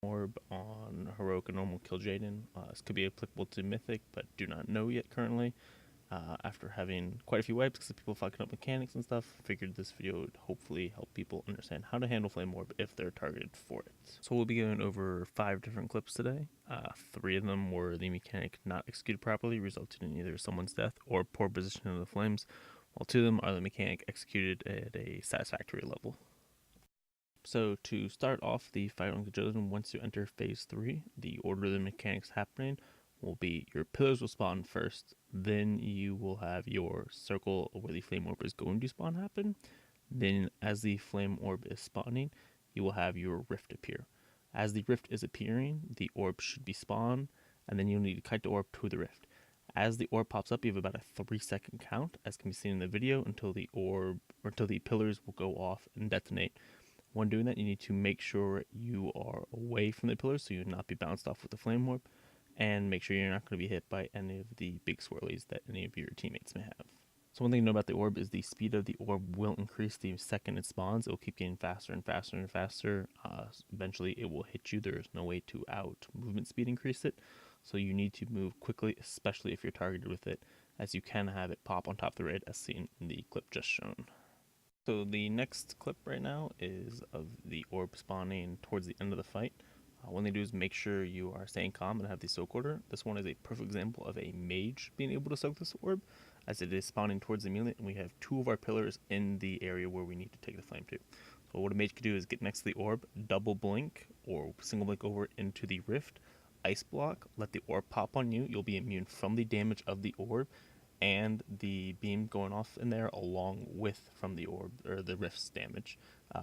Orb on Heroic and Normal kil'jaeden. This could be applicable to Mythic, but do not know yet currently. After having quite a few wipes because of people fucking up mechanics and stuff, figured this video would hopefully help people understand how to handle Flame Orb if they're targeted for it. So we'll be going over 5 different clips today. 3 of them were the mechanic not executed properly, resulting in either someone's death or poor positioning of the flames, while 2 of them are the mechanic executed at a satisfactory level. So to start off the fight on kil'jaeden, once you enter phase 3, the order of the mechanics happening will be your pillars will spawn first, then you will have your circle where the flame orb is going to spawn happen. Then as the flame orb is spawning, you will have your rift appear. As the rift is appearing, the orb should be spawned, and then you'll need to kite the orb to the rift. As the orb pops up, you have about a 3-second count, as can be seen in the video, until the orb or until the pillars will go off and detonate. When doing that, you need to make sure you are away from the pillars so you'll not be bounced off with the flame orb, and make sure you're not going to be hit by any of the big swirlies that any of your teammates may have. So one thing to know about the orb is the speed of the orb will increase the second it spawns. It will keep getting faster and faster and faster. Eventually it will hit you. There's no way to out movement speed increase it. So you need to move quickly, especially if you're targeted with it, as you can have it pop on top of the raid as seen in the clip just shown. So the next clip right now is of the orb spawning towards the end of the fight. One thing to do is make sure you are staying calm and have the soak order. This one is a perfect example of a mage being able to soak this orb, as it is spawning towards the melee, and we have 2 of our pillars in the area where we need to take the flame to. So what a mage could do is get next to the orb, double blink or single blink over into the rift, ice block, let the orb pop on you. You'll be immune from the damage of the orb and the beam going off in there, along with from the orb or the rift's damage,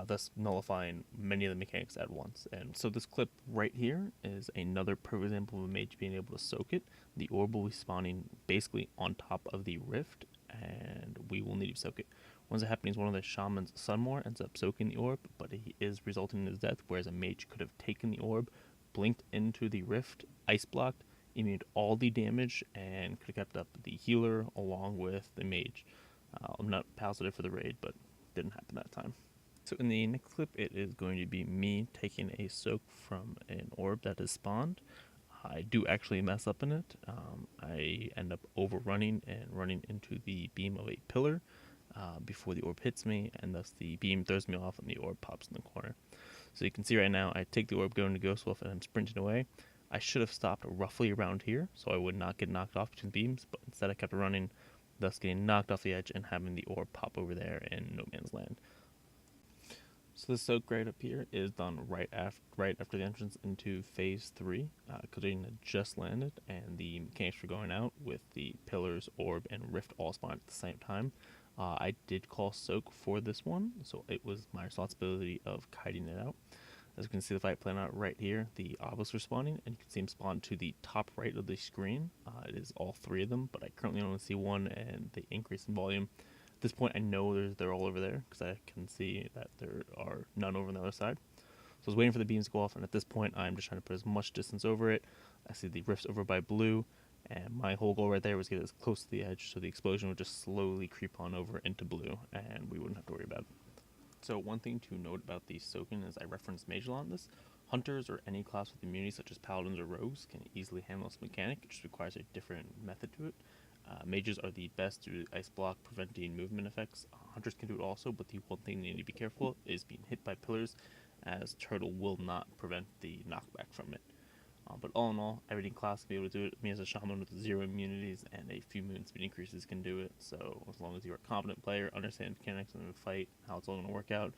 thus nullifying many of the mechanics at once. And so this clip right here is another perfect example of a mage being able to soak it. The orb will be spawning basically on top of the rift, and we will need to soak it. Once it happens, one of the shaman's Sunmore ends up soaking the orb, but he is resulting in his death, whereas a mage could have taken the orb, blinked into the rift, ice blocked, immune all the damage, and could have kept up the healer along with the mage. I'm not positive for the raid, but didn't happen that time. So in the next clip, it is going to be me taking a soak from an orb that is spawned. I do actually mess up in it. I end up overrunning and running into the beam of a pillar before the orb hits me, and thus the beam throws me off and the orb pops in the corner. So you can see right now, I take the orb going to Ghost Wolf and I'm sprinting away. I should have stopped roughly around here so I would not get knocked off between beams, but instead I kept running, thus getting knocked off the edge and having the orb pop over there in no man's land. So the soak right up here is done right after the entrance into phase 3. kil'jaeden had just landed and the mechanics were going out with the pillars, orb, and rift all spawned at the same time. I did call soak for this one, so it was my responsibility of kiting it out. As you can see the fight playing out right here, the obelisks are spawning, and you can see them spawn to the top right of the screen. It is all 3 of them, but I currently only see 1, and they increase in volume. At this point, I know they're all over there, because I can see that there are none over on the other side. So I was waiting for the beams to go off, and at this point, I'm just trying to put as much distance over it. I see the rifts over by blue, and my whole goal right there was to get as close to the edge, so the explosion would just slowly creep on over into blue, and we wouldn't have to worry about it. So one thing to note about the soaking is I referenced mage a lot in this. Hunters or any class with immunity such as paladins or rogues can easily handle this mechanic. It just requires a different method to it. Mages are the best due to ice block preventing movement effects. Hunters can do it also, but the one thing they need to be careful is being hit by pillars, as turtle will not prevent the knockback from it. But all in all, every class can be able to do it. Me as a shaman with 0 immunities and a few movement speed increases can do it. So as long as you're a competent player, understand mechanics in the fight, how it's all going to work out,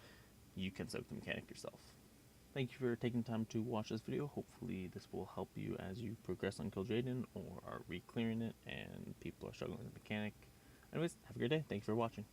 you can soak the mechanic yourself. Thank you for taking time to watch this video. Hopefully this will help you as you progress on kil'jaeden or are re-clearing it and people are struggling with the mechanic. Anyways, have a great day. Thank you for watching.